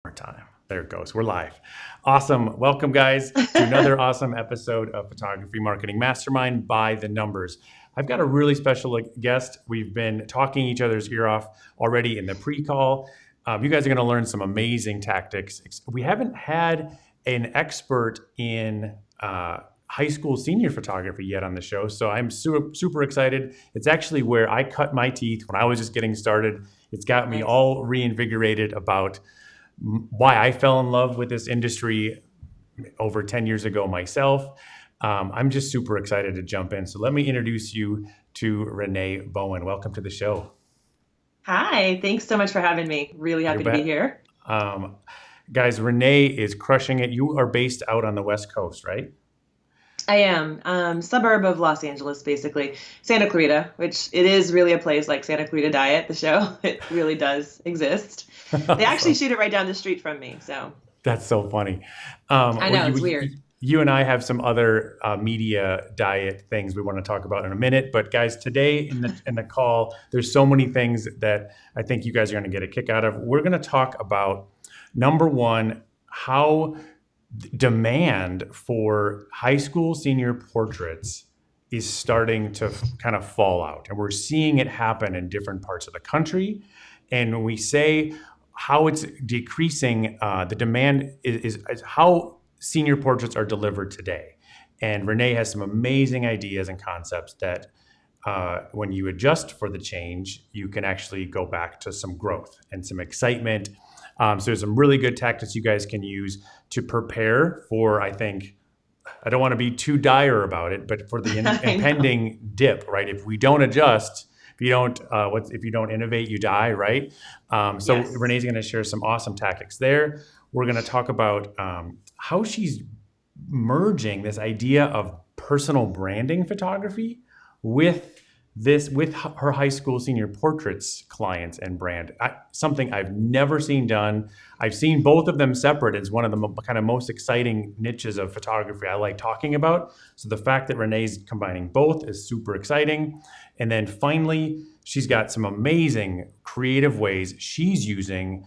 More time. There it goes. We're live. Awesome. Welcome, guys, to another awesome episode of Photography Marketing Mastermind by the Numbers. I've got a really special guest. We've been talking each other's ear off already in the pre-call. You guys are going to learn some amazing tactics. We haven't had an expert in high school senior photography yet on the show, so I'm super excited. It's actually where I cut my teeth when I was just getting started. It's got me all reinvigorated about why I fell in love with this industry over 10 years ago myself. I'm just super excited to jump in. So let me introduce you to Renee Bowen. Welcome to the show. Hi, thanks so much for having me. Really happy to be here. Guys, Renee is crushing it. You are based out on the West Coast, right? I am. Suburb of Los Angeles, basically. Santa Clarita, which it is really a place like Santa Clarita Diet, the show. It really does exist. They actually shoot it right down the street from me. So that's so funny. I know, it's weird. You and I have some other media diet things we want to talk about in a minute. But guys, today in the call, there's so many things that I think you guys are going to get a kick out of. We're going to talk about, number one, how demand for high school senior portraits is starting to kind of fall out. And we're seeing it happen in different parts of the country. And when we say how it's decreasing, the demand is how senior portraits are delivered today. And Renee has some amazing ideas and concepts that when you adjust for the change, you can actually go back to some growth and some excitement. So there's some really good tactics you guys can use to prepare for, I don't want to be too dire about it, but for the impending dip, right? If we don't adjust, if you don't innovate, you die, right? So yes. Renee's going to share some awesome tactics there. We're going to talk about how she's merging this idea of personal branding photography with her high school senior portraits clients and brand. Something I've never seen done. I've seen both of them separate as one of the kind of most exciting niches of photography I like talking about. So the fact that Renee's combining both is super exciting. And then finally, she's got some amazing creative ways she's using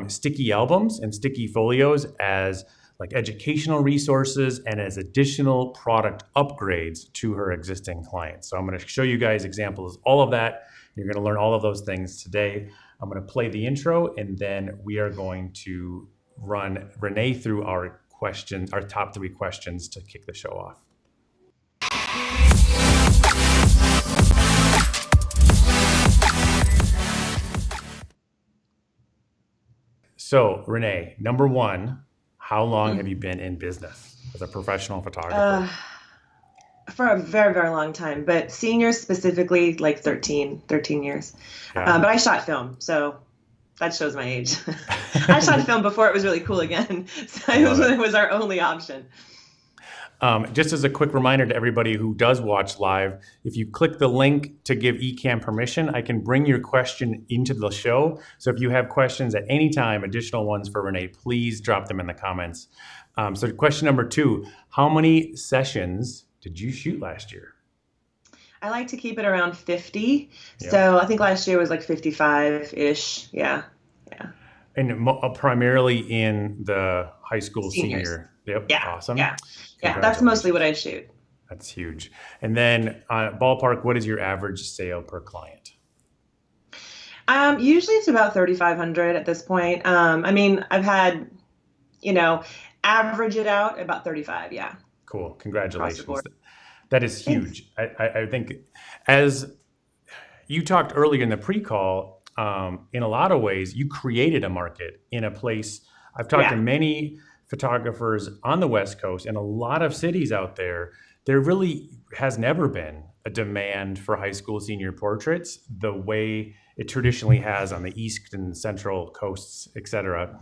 sticky albums and sticky folios as like educational resources and as additional product upgrades to her existing clients. So I'm going to show you guys examples of all of that. You're going to learn all of those things today. I'm going to play the intro, and then we are going to run Renee through our top 3 questions to kick the show off. So Renee, number one, how long have you been in business as a professional photographer? For a very, very long time, but seniors specifically, like 13 years. Yeah. But I shot film, so that shows my age. I shot film before it was really cool again. So it was our only option. Just as a quick reminder to everybody who does watch live, if you click the link to give Ecamm permission, I can bring your question into the show. So if you have questions at any time, additional ones for Renee, please drop them in the comments. So question number 2, how many sessions did you shoot last year? I like to keep it around 50. Yeah. So I think last year was like 55-ish. Yeah. And primarily in the high school Seniors. Senior. Yep. Yeah. Awesome. Yeah. That's mostly what I shoot. That's huge. And then ballpark, what is your average sale per client? Usually it's about 3,500 at this point. I've had, average it out about 35. Yeah. Cool. Congratulations. That is huge. I think as you talked earlier in the pre-call, in a lot of ways, you created a market in a place. I've talked to many photographers on the West Coast and a lot of cities out there. There really has never been a demand for high school senior portraits the way it traditionally has on the East and Central coasts, et cetera.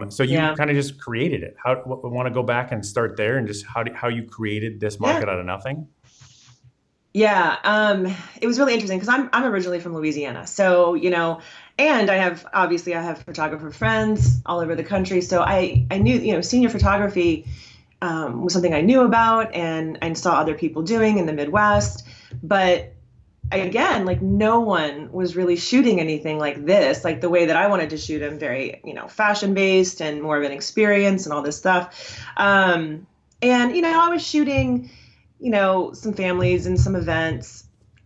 So you kind of just created it. Want to go back and start there and just how you created this market out of nothing? Yeah, it was really interesting because I'm originally from Louisiana. So, and I have photographer friends all over the country. So I knew, senior photography was something I knew about and I saw other people doing in the Midwest. But again, like no one was really shooting anything like this, like the way that I wanted to shoot them, very, fashion based and more of an experience and all this stuff. And, I was shooting, some families and some events,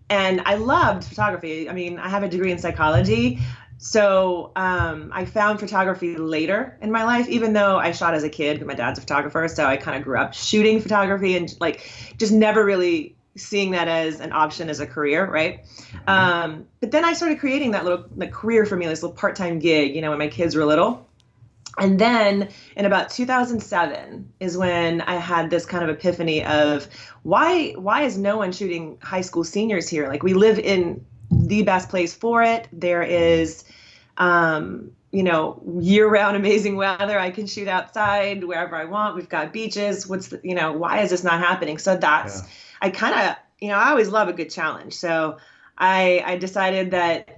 and I loved photography. I mean, I have a degree in psychology. So I found photography later in my life, even though I shot as a kid because my dad's a photographer. So I kind of grew up shooting photography and like just never really seeing that as an option as a career, right? But then I started creating that little like career for me, this little part-time gig, when my kids were little. And then in about 2007 is when I had this kind of epiphany of why is no one shooting high school seniors here? Like we live in the best place for it. There is year-round amazing weather. I can shoot outside wherever I want. We've got beaches. Why is this not happening? So that's, I kind of, I always love a good challenge. So I decided that,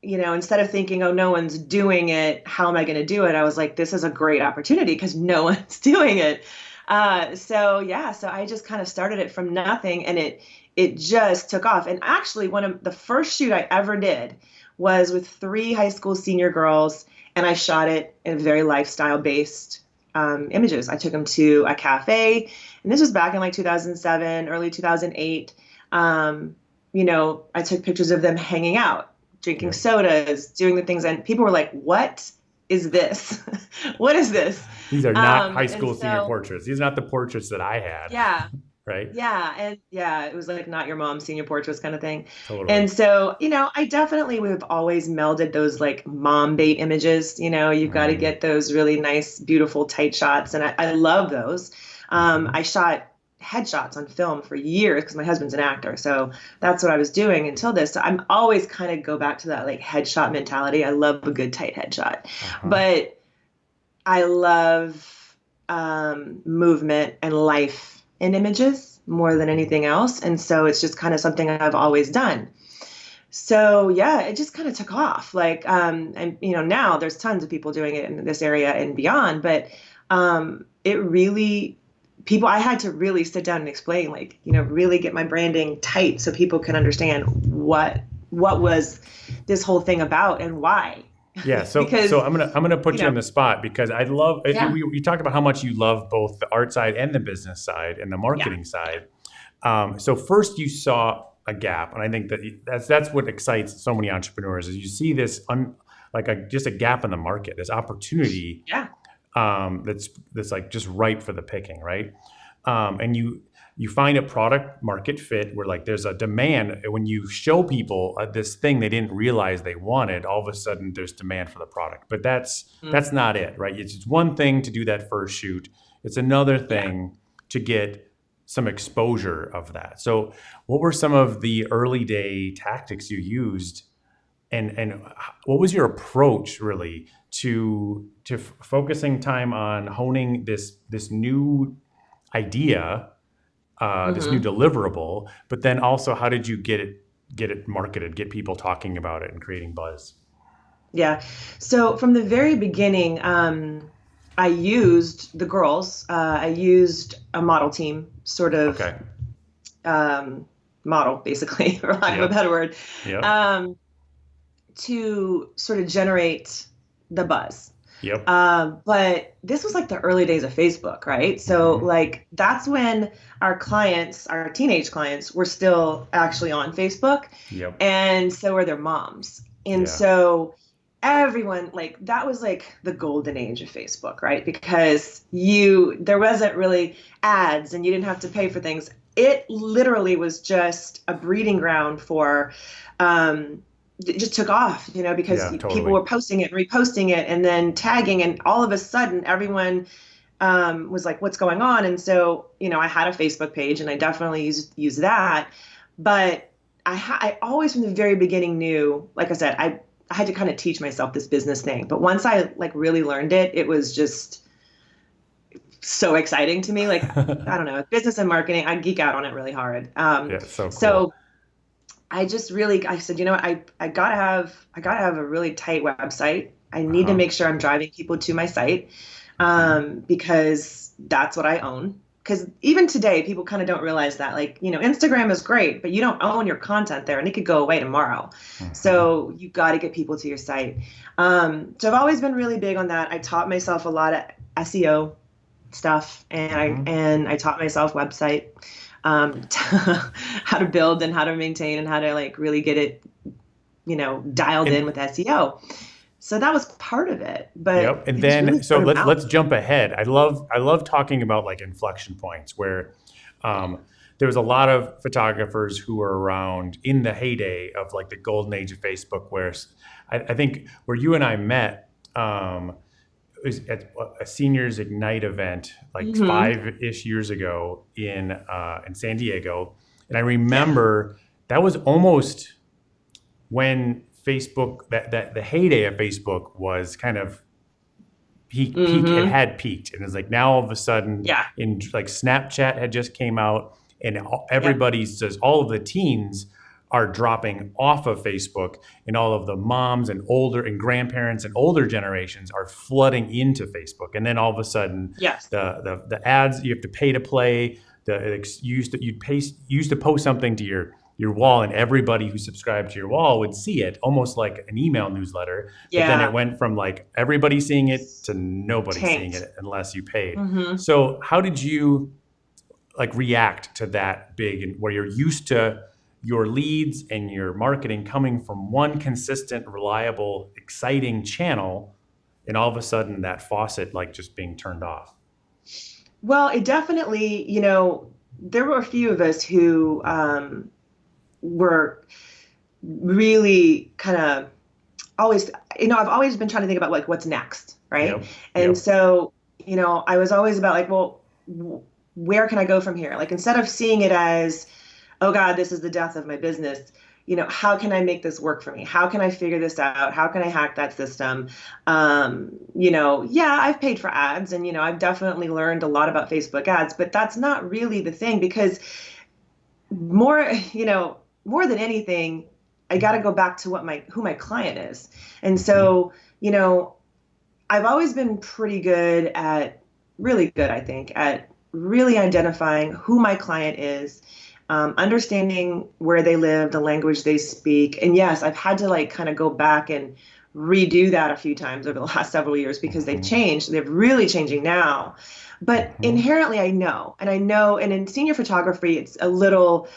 instead of thinking, oh, no one's doing it, how am I going to do it? I was like, this is a great opportunity because no one's doing it. So I just kind of started it from nothing, and it just took off. And actually, one of the first shoot I ever did was with 3 high school senior girls, and I shot it in very lifestyle-based images. I took them to a cafe, and this was back in like 2007, early 2008. I took pictures of them hanging out, drinking sodas, doing the things, and people were like, "What is this? What is this?" These are not high school senior portraits. These are not the portraits that I had. Yeah. Right. Yeah. And it was like not your mom's senior portraits kind of thing. Totally. And so, I definitely would have always melded those like mom bait images. You've got to get those really nice, beautiful, tight shots. And I love those. I shot headshots on film for years because my husband's an actor. So that's what I was doing until this. So I'm always kind of go back to that like headshot mentality. I love a good tight headshot, but I love movement and life in images more than anything else. And so it's just kind of something I've always done. So it just kind of took off. Like, and now there's tons of people doing it in this area and beyond, but it really, I had to really sit down and explain, like, really get my branding tight so people can understand what was this whole thing about and why. Yeah. So, so I'm gonna put you on the spot because I love, you talked about how much you love both the art side and the business side and the marketing side. So first you saw a gap, and I think that's what excites so many entrepreneurs is you see this just a gap in the market, this opportunity. Yeah. That's like just ripe for the picking, right? And you find a product market fit where like there's a demand. When you show people this thing they didn't realize they wanted, all of a sudden there's demand for the product. But that's not it, right? It's one thing to do that first shoot. It's another thing to get some exposure of that. So what were some of the early day tactics you used, and what was your approach really to focusing time on honing this new idea, this new deliverable, but then also how did you get it marketed, get people talking about it and creating buzz? Yeah. So from the very beginning, I used the girls. I used a model team, sort of model, basically, for lack of a better word, to sort of generate the buzz. Yep. But this was like the early days of Facebook, right? So like that's when our clients, our teenage clients, were still actually on Facebook. Yep. And so were their moms. And so everyone, like, that was like the golden age of Facebook, right? Because there wasn't really ads and you didn't have to pay for things. It literally was just a breeding ground for, it just took off, because people were posting it and reposting it and then tagging, and all of a sudden everyone was like, what's going on? And so, I had a Facebook page and I definitely used that, but I always from the very beginning knew, like I said, I had to kind of teach myself this business thing. But once I like really learned it, it was just so exciting to me. Like, I don't know, business and marketing, I geek out on it really hard. So cool. So I just really, I said, I gotta have a really tight website. I need to make sure I'm driving people to my site, because that's what I own. because even today, people kind of don't realize that. Like, Instagram is great, but you don't own your content there and it could go away tomorrow. Mhm. So you got to get people to your site. So I've always been really big on that. I taught myself a lot of SEO stuff, and Mhm. I taught myself website, how to build and how to maintain and how to like really get it, dialed in And with SEO. So that was part of it, but yep. And it was really then so word of let's mouth. jump ahead. I love talking about like inflection points where there was a lot of photographers who were around in the heyday of like the golden age of Facebook, where I think where you and I met was at a seniors ignite event like Hmm. 5-ish years ago in San Diego, and I Yeah. remember that was almost when Facebook that the heyday of Facebook was kind of peak it Hmm. had peaked, and it's like now all of a sudden Yeah. in like Snapchat had just came out, and Yep. everybody says all of the teens are dropping off of Facebook, and all of the moms and older and grandparents and older generations are flooding into Facebook, and then all of a sudden Yes. the ads you have to pay to play, you used to post something to your wall, and everybody who subscribed to your wall would see it almost like an email newsletter, but then it Yeah. went from like everybody seeing it to nobody seeing Tanked. it unless you paid. Hmm. So how did you like react to that big, and where you're used to your leads and your marketing coming from one consistent, reliable, exciting channel, and all of a sudden that faucet like just being turned off? Well, it definitely, there were a few of us who were really kind of always, I've always been trying to think about like what's next, right? Yep. And Yep. so, I was always about like, well, where can I go from here? Like instead of seeing it as, oh God, this is the death of my business. How can I make this work for me? How can I figure this out? How can I hack that system? Yeah, I've paid for ads and, I've definitely learned a lot about Facebook ads, but that's not really the thing because more, more than anything, I got to go back to who my client is. And Mhm. so, I've always been pretty good at, really good, I think, at really identifying who my client is, understanding where they live, the language they speak. And yes, I've had to like kind of go back and redo that a few times over the last several years because they've Mhm. changed. They're really changing now. But Mhm. inherently, and in senior photography, it's a little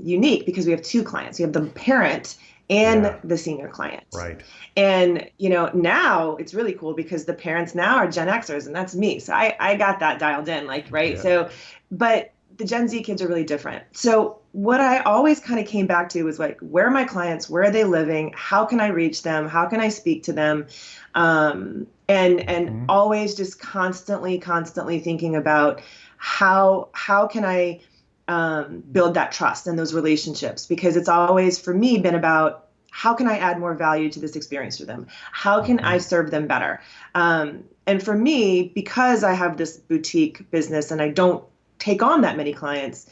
unique because we have two clients. We have the parent and Yeah. the senior client. Right. And now it's really cool because the parents now are Gen Xers, and that's me. So I got that dialed in, like, right. Yeah. So, but the Gen Z kids are really different. So what I always kind of came back to was like, where are my clients? Where are they living? How can I reach them? How can I speak to them? And Mhm. always just constantly thinking about how can I build that trust and those relationships, because it's always for me been about how can I add more value to this experience for them? How can I Mhm. serve them better? And for me, because I have this boutique business and I don't take on that many clients,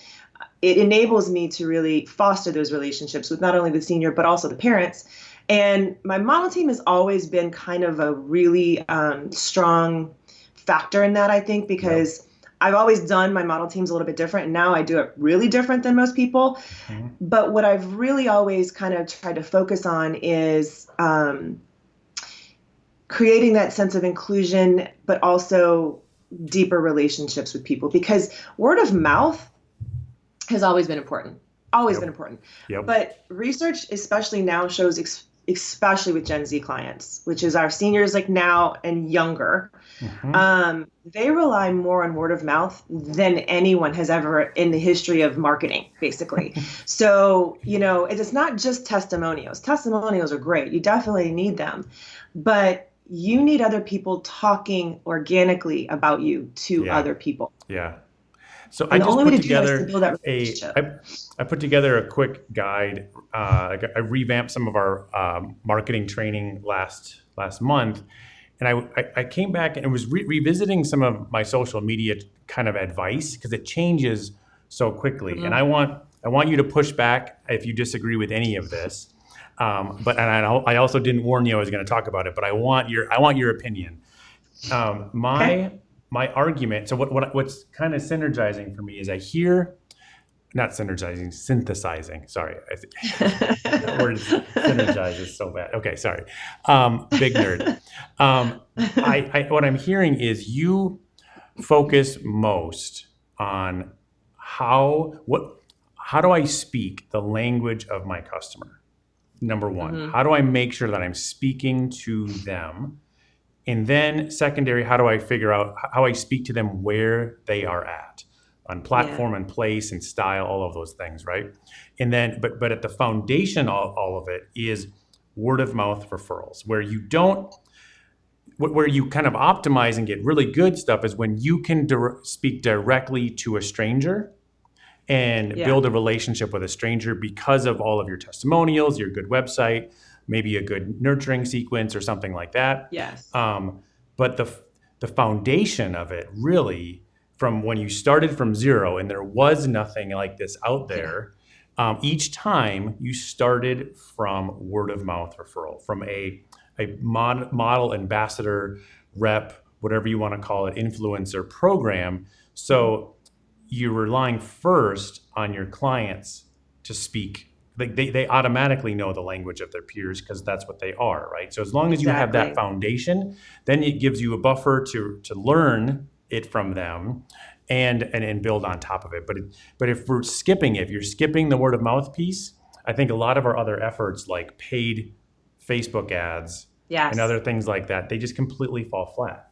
it enables me to really foster those relationships with not only the senior, but also the parents. And my model team has always been kind of a really strong factor in that, I think, Yep. because I've always done my model teams a little bit different. And now I do it really different than most people. Mhm. But what I've really always kind of tried to focus on is creating that sense of inclusion, but also deeper relationships with people, because word of mouth has always been important, always been Yep. important. Yep. But research, especially now, shows, especially with Gen Z clients, which is our seniors like now and younger, Mhm. they rely more on word of mouth than anyone has ever in the history of marketing, basically. So, it's not just testimonials. Testimonials are great. You definitely need them. But you need other people talking organically about you to Yeah. other people. Yeah. So I And the just only way put to do that is to together build that a relationship. I put together a quick guide. I revamped some of our marketing training last month, and I came back and was revisiting some of my social media kind of advice because it changes so quickly. And Mhm. I want you to push back if you disagree with any of this. But and I also didn't warn you I was going to talk about it, but I want your opinion. Okay. my argument, so what's kind of synergizing for me is I hear, not synergizing, synthesizing. Sorry, that word synergize is so bad. Okay, sorry. Big nerd. What I'm hearing is you focus most on how do I speak the language of my customer? Number one, Mm-hmm. how do I make sure that I'm speaking to them? And then secondary, how do I figure out how I speak to them where they are at on Yeah. platform and place and style, all of those things, right? And then, but at the foundation of all of it is word of mouth referrals, where you kind of optimize and get really good stuff is when you can speak directly to a stranger and Yeah. build a relationship with a stranger because of all of your testimonials, your good website, maybe a good nurturing sequence or something like that. Yes. But the foundation of it really, from when you started from zero and there was nothing like this out there, each time you started from word of mouth referral, from a model ambassador rep, whatever you want to call it, influencer program. So you're relying first on your clients to speak. They automatically know the language of their peers because that's what they are, right? So as long as you have that Exactly. foundation, then it gives you a buffer to learn it from them and build on top of it. But if we're skipping it, if you're skipping the word of mouth piece, I think a lot of our other efforts like paid Facebook ads and Yes. other things like that, they just completely fall flat.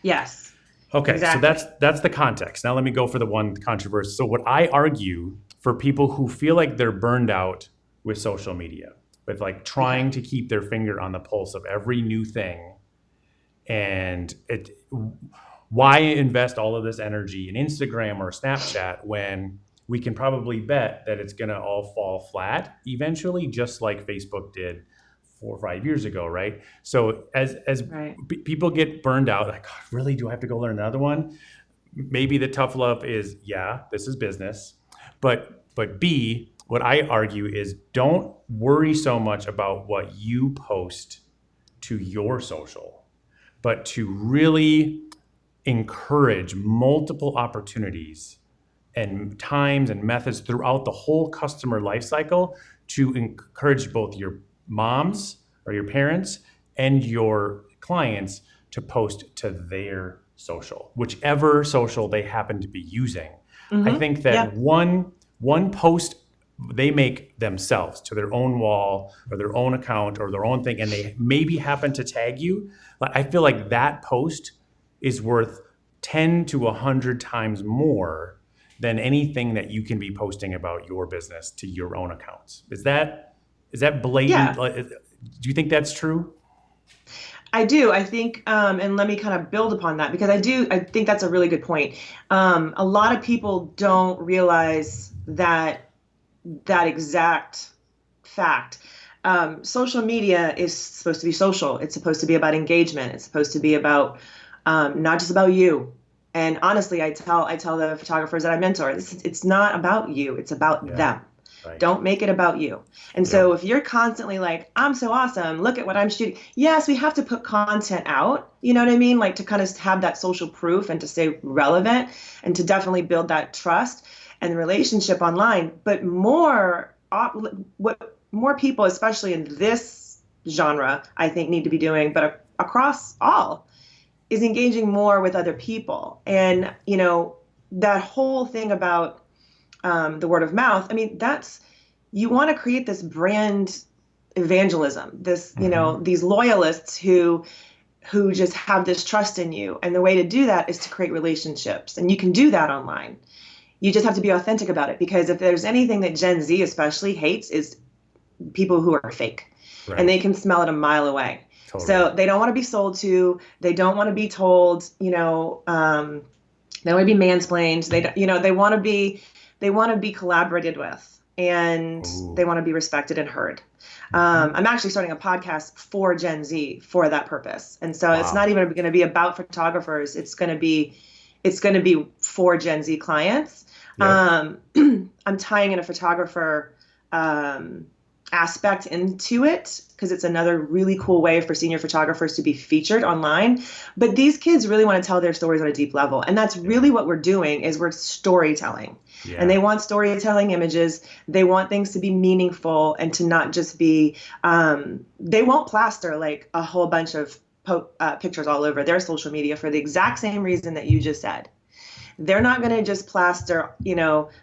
Yes. Okay, so Exactly. that's the context. Now let me go for the one controversy. So what I argue for people who feel like they're burned out with social media, with like Okay. trying to keep their finger on the pulse of every new thing, and why invest all of this energy in Instagram or Snapchat when we can probably bet that it's going to all fall flat eventually, just like Facebook did 4 or 5 years ago, right? So as Right. people get burned out, like, God, really, do I have to go learn another one? Maybe the tough love is, yeah, this is business, but B, what I argue is don't worry so much about what you post to your social, but to really encourage multiple opportunities and times and methods throughout the whole customer lifecycle to encourage both your moms or your parents and your clients to post to their social, whichever social they happen to be using. I Mm-hmm. think that Yep. one post they make themselves to their own wall or their own account or their own thing, and they maybe happen to tag you. I feel like that post is worth 10 to 100 times more than anything that you can be posting about your business to your own accounts. Is that blatant? Yeah. Do you think that's true? I do. I think, and let me kind of build upon that because I think that's a really good point. A lot of people don't realize that exact fact. Social media is supposed to be social. It's supposed to be about engagement. It's supposed to be about not just about you. And honestly, I tell the photographers that I mentor, it's not about you. It's about Yeah, them. right. Don't make it about you. And so Yep. if you're constantly like, I'm so awesome, look at what I'm shooting. Yes, we have to put content out, you know what I mean? Like to kind of have that social proof and to stay relevant and to definitely build that trust and relationship online. But what more people, especially in this genre, I think need to be doing, but across all, is engaging more with other people. And, that whole thing about the word of mouth, I mean, you want to create this brand evangelism, Mm-hmm. these loyalists who just have this trust in you. And the way to do that is to create relationships. And you can do that online. You just have to be authentic about it, because if there's anything that Gen Z especially hates is people who are fake, and Right. they can smell it a mile away. Totally. So they don't want to be sold to. They don't want to be told, they don't want to be mansplained. They want to be collaborated with, and they Ooh. want to be respected and heard. Mm-hmm. I'm actually starting a podcast for Gen Z for that purpose. And so it's not Wow. even going to be about photographers. It's going to be for Gen Z clients. Yep. I'm tying in a photographer aspect into it because it's another really cool way for senior photographers to be featured online. But these kids really want to tell their stories on a deep level. And that's really what we're doing is we're storytelling. Yeah. And they want storytelling images. They want things to be meaningful and to not just be, they won't plaster like a whole bunch of pictures all over their social media for the exact same reason that you just said. They're not going to just plaster,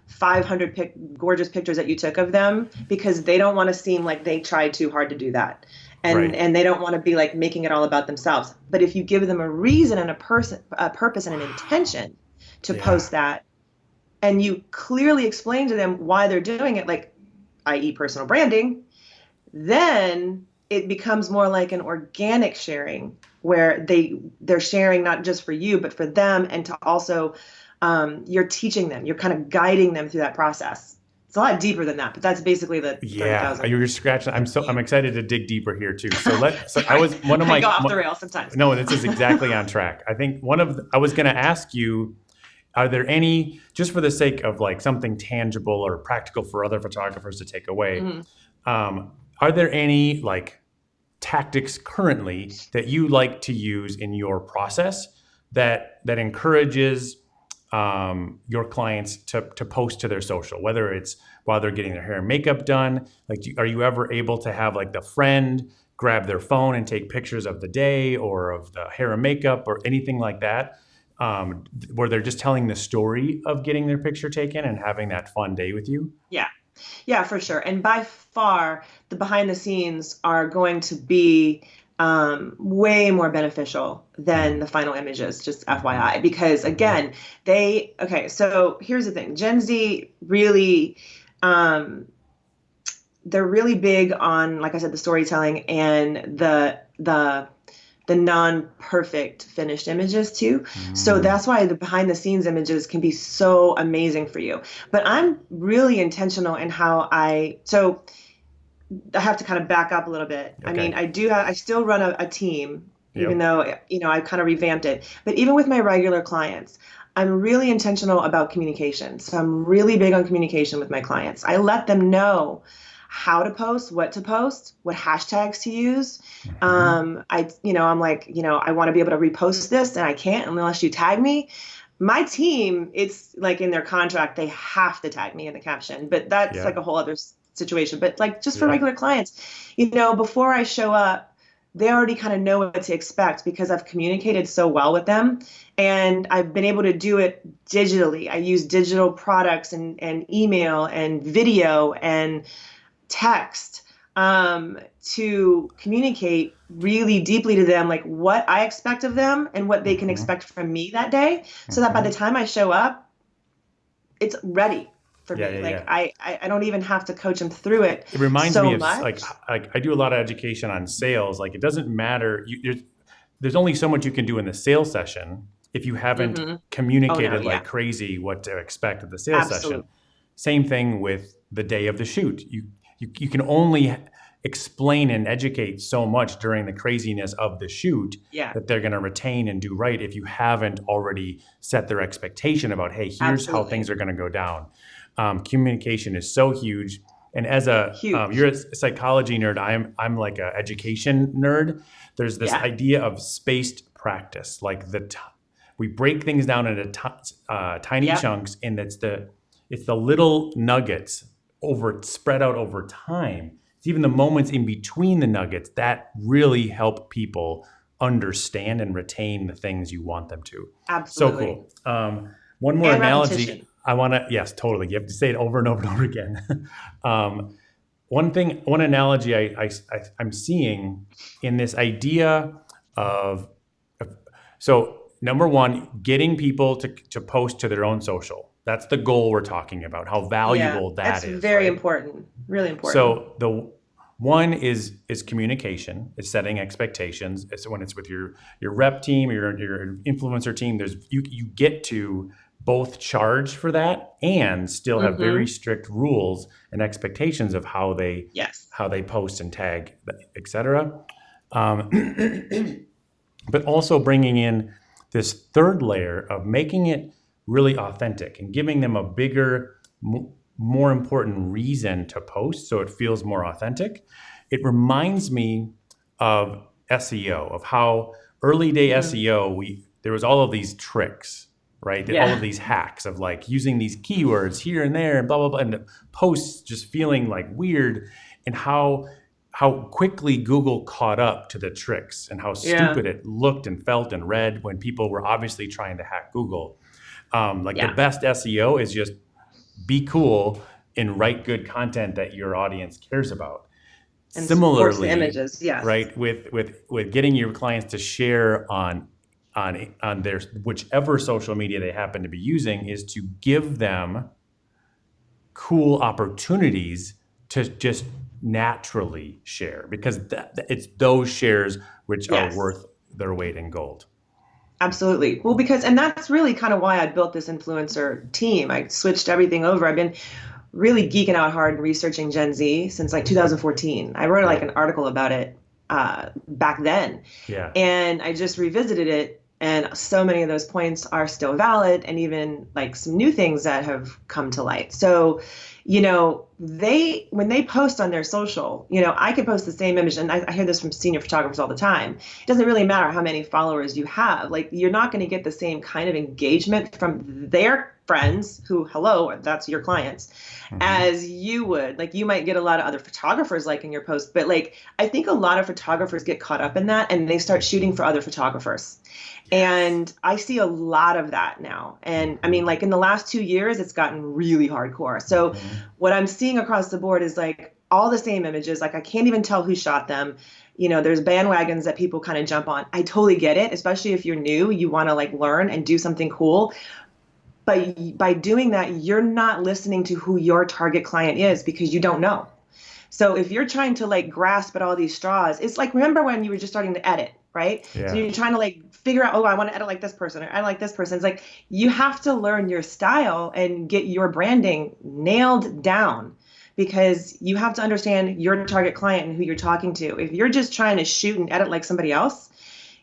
500 gorgeous pictures that you took of them because they don't want to seem like they tried too hard to do that. And they don't want to be like making it all about themselves. But if you give them a reason and a purpose and an intention to post that, and you clearly explain to them why they're doing it, like, i.e. personal branding, then it becomes more like an organic sharing where they're sharing not just for you, but for them, and to also you're teaching them, you're kind of guiding them through that process. It's a lot deeper than that, but that's basically the 30,000. You're scratching. I'm excited to dig deeper here too. So I was one of my I go off the rails sometimes. No, this is exactly on track. I think I was going to ask you, are there any, just for the sake of like something tangible or practical for other photographers to take away, are there any like tactics currently that you like to use in your process that encourages your clients to post to their social, whether it's while they're getting their hair and makeup done? Like, are you ever able to have like the friend grab their phone and take pictures of the day or of the hair and makeup or anything like that, where they're just telling the story of getting their picture taken and having that fun day with you? Yeah, for sure. And by far, the behind the scenes are going to be way more beneficial than the final images, just FYI, because again, so here's the thing. Gen Z really, they're really big on, like I said, the storytelling and the non-perfect finished images too. So that's why the behind the scenes images can be so amazing for you. But I'm really intentional in how I have to kind of back up a little bit. Okay. I mean, I still run a team, even though, I kind of revamped it. But even with my regular clients, I'm really intentional about communication. So I'm really big on communication with my clients. I let them know how to post, what hashtags to use. I'm like, I want to be able to repost this and I can't unless you tag me. My team, it's like in their contract, they have to tag me in the caption, but that's like a whole other situation. But like just for regular clients, before I show up, they already kind of know what to expect because I've communicated so well with them and I've been able to do it digitally. I use digital products and email and video and text to communicate really deeply to them, like what I expect of them and what they can expect from me that day, so that by the time I show up, it's ready for me. I don't even have to coach them through it. It reminds me of like I do a lot of education on sales. Like, it doesn't matter. There's only so much you can do in the sales session if you haven't communicated like crazy what to expect at the sales session. Same thing with the day of the shoot. You can only explain and educate so much during the craziness of the shoot that they're going to retain and do right if you haven't already set their expectation about, hey, here's how things are going to go down. Communication is so huge. And as you're a psychology nerd, I'm like an education nerd. There's this idea of spaced practice. Like we break things down into tiny chunks, and it's the little nuggets spread out over time. It's even the moments in between the nuggets that really help people understand and retain the things you want them to. Absolutely. So cool. One more analogy. Yes, totally. You have to say it over and over and over again. One analogy I'm seeing in this idea of so number one, getting people to post to their own social. That's the goal we're talking about, how valuable that is. That's very important, really important. So the one is communication, is setting expectations. It's when it's with your rep team, your influencer team, you get to both charge for that and still have very strict rules and expectations of how they post and tag, et cetera. But also bringing in this third layer of making it really authentic and giving them a bigger, more important reason to post so it feels more authentic. It reminds me of SEO, of how early day SEO, there was all of these tricks, right? All of Yeah. these hacks of like using these keywords here and there and blah, blah, blah, and posts just feeling like weird, and how quickly Google caught up to the tricks and how Yeah. stupid it looked and felt and read when people were obviously trying to hack Google. Like the Yeah. best SEO is just be cool and write good content that your audience cares about. And post the Similarly, images. Yes. right, with getting your clients to share on their whichever social media they happen to be using, is to give them cool opportunities to just naturally share, because it's those shares which are Yes. worth their weight in gold. Absolutely. Well, and that's really kind of why I built this influencer team. I switched everything over. I've been really geeking out hard and researching Gen Z since like 2014. I wrote like Yep. an article about it back then, Yeah. and I just revisited it. And so many of those points are still valid, and even like some new things that have come to light. So, when they post on their social, I could post the same image, and I hear this from senior photographers all the time. It doesn't really matter how many followers you have. Like, you're not going to get the same kind of engagement from their friends who, hello, that's your clients, as you would. Like, you might get a lot of other photographers liking your post, but like, I think a lot of photographers get caught up in that and they start shooting for other photographers. And I see a lot of that now. And I mean, like in the last 2 years, it's gotten really hardcore. So what I'm seeing across the board is like all the same images. Like, I can't even tell who shot them. There's bandwagons that people kind of jump on. I totally get it, especially if you're new, you want to like learn and do something cool. But by doing that, you're not listening to who your target client is, because you don't know. So if you're trying to like grasp at all these straws, it's like, remember when you were just starting to edit, right? So Yeah. you're trying to like figure out, oh, I want to edit like this person, or I like this person. It's like, you have to learn your style and get your branding nailed down, because you have to understand your target client and who you're talking to. If you're just trying to shoot and edit like somebody else,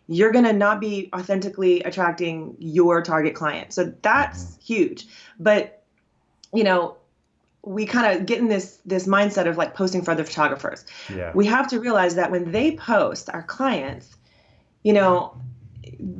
you're going to not be authentically attracting your target client. So that's huge. But, we kind of get in this mindset of like posting for other photographers. Yeah. We have to realize that when they post, our clients,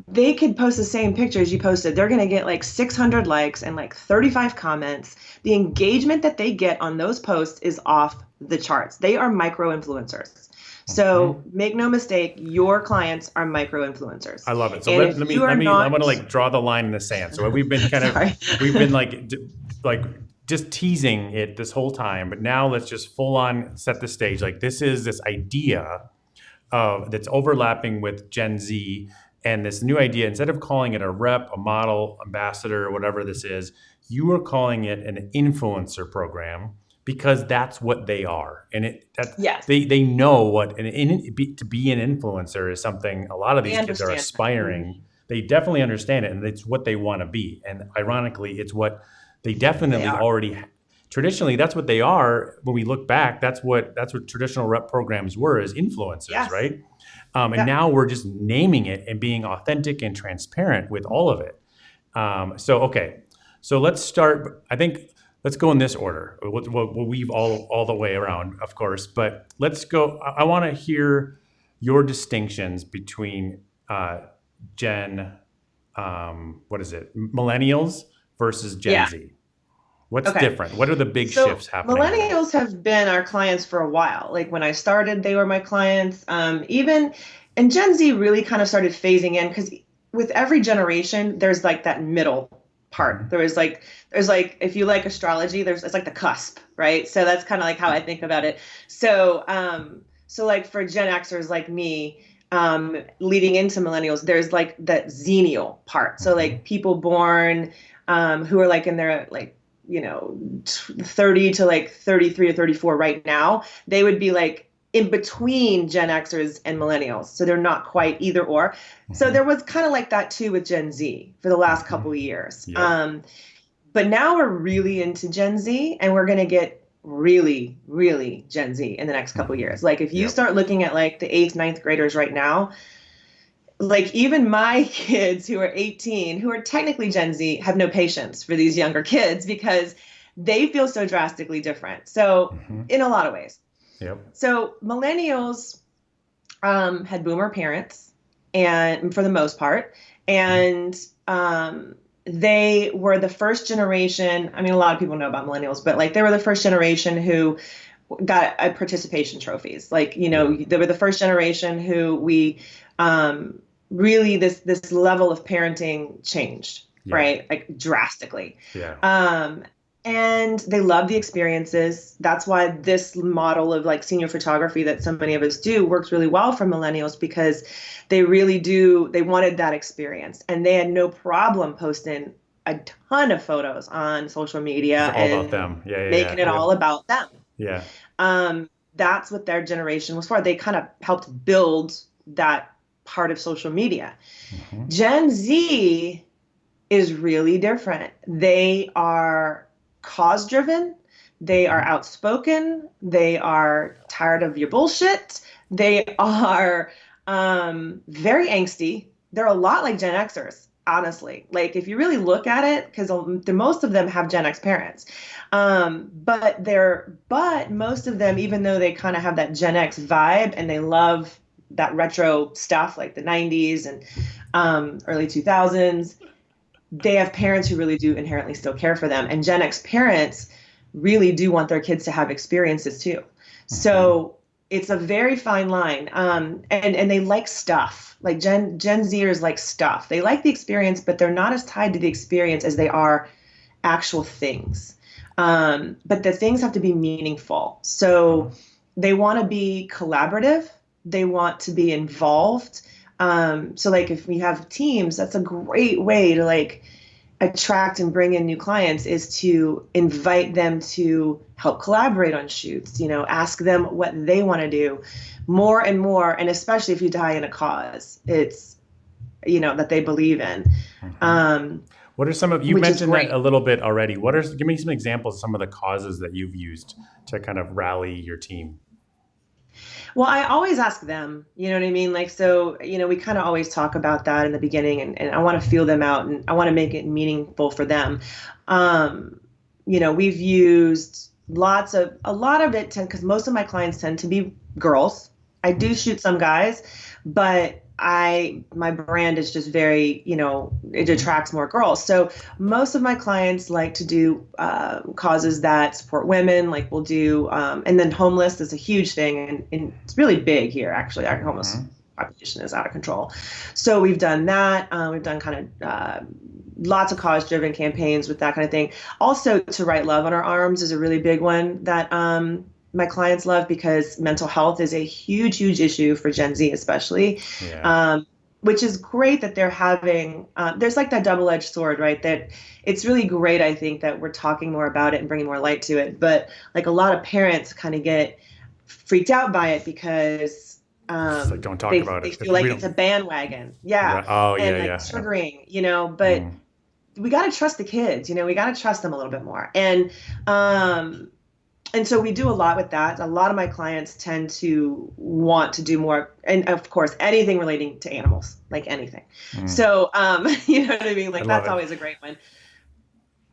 they could post the same pictures you posted. They're going to get like 600 likes and like 35 comments. The engagement that they get on those posts is off the charts. They are micro influencers. So make no mistake, your clients are micro influencers. I love it. So And if you are I not, want to like draw the line in the sand. So we've been sorry. we've been like just teasing it this whole time, but now let's just full on set the stage. Like, this is this idea that's overlapping with Gen Z, and this new idea, instead of calling it a rep, a model, ambassador, or whatever this is, you are calling it an influencer program, because that's what they are. And Yes, they know what to be an influencer is something a lot of they these kids are understand that. aspiring. They definitely understand it, and it's what they want to be. And ironically, it's what they They definitely are. already traditionally, that's what they are. When we look back, that's what traditional rep programs were, as influencers, Yes. right? And Yep. now we're just naming it and being authentic and transparent with all of it. Okay, so let's start. I think let's go in this order. We'll weave all the way around, of course, but let's go. I want to hear your distinctions between Gen, what is it, millennials versus Gen Yeah. Z. What's Okay. different? What are the big So shifts happening there? millennials have been our clients for a while. Like when I started, they were my clients. And Gen Z really kind of started phasing in, because with every generation, there's like that middle part. There's like if you like astrology, it's like the cusp, right? So that's kind of like how I think about it. So like for Gen Xers like me, leading into millennials, there's like that xennial part. So like people born who are like in their like 30 to like 33 or 34 right now, they would be like in between Gen Xers and millennials. So they're not quite either or. So there was kind of like that too with Gen Z for the last couple of years. Yeah. But now we're really into Gen Z, and we're going to get really, really Gen Z in the next couple of years. Like if you Yep. start looking at like the 8th, 9th graders right now, like even my kids who are 18, who are technically Gen Z, have no patience for these younger kids, because they feel so drastically different. So in a lot of ways. Yep. So millennials had boomer parents, and for the most part, and they were the first generation. I mean, a lot of people know about millennials, but like they were the first generation who got participation trophies. Like, they were the first generation who we really this level of parenting changed, right? Like drastically. Yeah. And they love the experiences. That's why this model of like senior photography that so many of us do works really well for millennials, because they really do. They wanted that experience, and they had no problem posting a ton of photos on social media It's all and about them. Yeah. making it all about them. Yeah. That's what their generation was for. They kind of helped build that part of social media. Gen Z is really different. They are cause driven. They are outspoken. They are tired of your bullshit. They are very angsty. They're a lot like Gen Xers, honestly. Like if you really look at it, because most of them have Gen X parents, but most of them, even though they kind of have that Gen X vibe and they love that retro stuff like the 90s and early 2000s, they have parents who really do inherently still care for them. And Gen X parents really do want their kids to have experiences too. So it's a very fine line. And they like stuff. Like Gen Zers like stuff. They like the experience, but they're not as tied to the experience as they are actual things. But the things have to be meaningful. So they want to be collaborative. They want to be involved. So like if we have teams, that's a great way to like attract and bring in new clients, is to invite them to help collaborate on shoots, ask them what they want to do more and more. And especially if you die in a cause, it's, that they believe in. What are some of, you mentioned that a little bit already. Give me some examples of some of the causes that you've used to kind of rally your team. Well, I always ask them, you know what I mean? Like, so, we kind of always talk about that in the beginning, and I want to feel them out and I want to make it meaningful for them. We've used a lot of it, because most of my clients tend to be girls. I do shoot some guys, but my brand is just very, it attracts more girls. So most of my clients like to do causes that support women, like we'll do, and then homeless is a huge thing, and it's really big here, actually. Our homeless population is out of control. So we've done that. We've done kind of lots of cause-driven campaigns with that kind of thing. Also, to write love on our arms is a really big one that my clients love, because mental health is a huge, huge issue for Gen Z, especially, which is great that they're having, there's like that double-edged sword, right? That it's really great, I think, that we're talking more about it and bringing more light to it. But like a lot of parents kind of get freaked out by it, because like, don't talk about they it. feel like it's a bandwagon. Yeah. Right. Oh, and yeah, triggering, but we got to trust the kids, we got to trust them a little bit more. And so we do a lot with that. A lot of my clients tend to want to do more. And of course, anything relating to animals, like anything. So, you know what I mean? Like that's always a great one.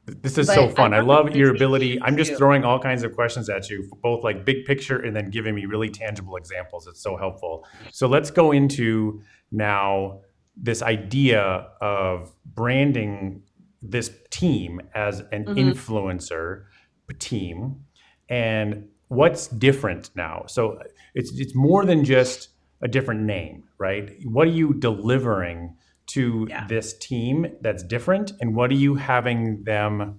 This is so fun. I love your ability. I'm just throwing all kinds of questions at you, both like big picture and then giving me really tangible examples. It's so helpful. So let's go into now this idea of branding this team as an influencer team. And what's different now? So it's more than just a different name, right? What are you delivering to this team that's different? And what are you asking them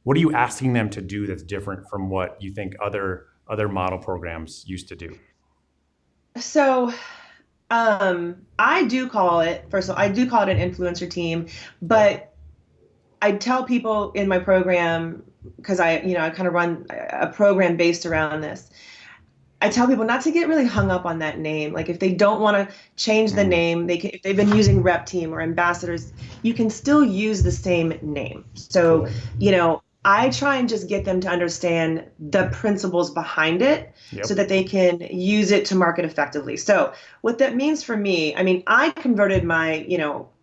to do that's different from what you think other model programs used to do? So I do call it an influencer team, but I tell people in my program, because I kind of run a program based around this. I tell people not to get really hung up on that name. Like if they don't want to change the name, if they've been using Rep Team or Ambassadors, you can still use the same name. So, I try and just get them to understand the principles behind it so that they can use it to market effectively. So what that means for me, I mean, I converted my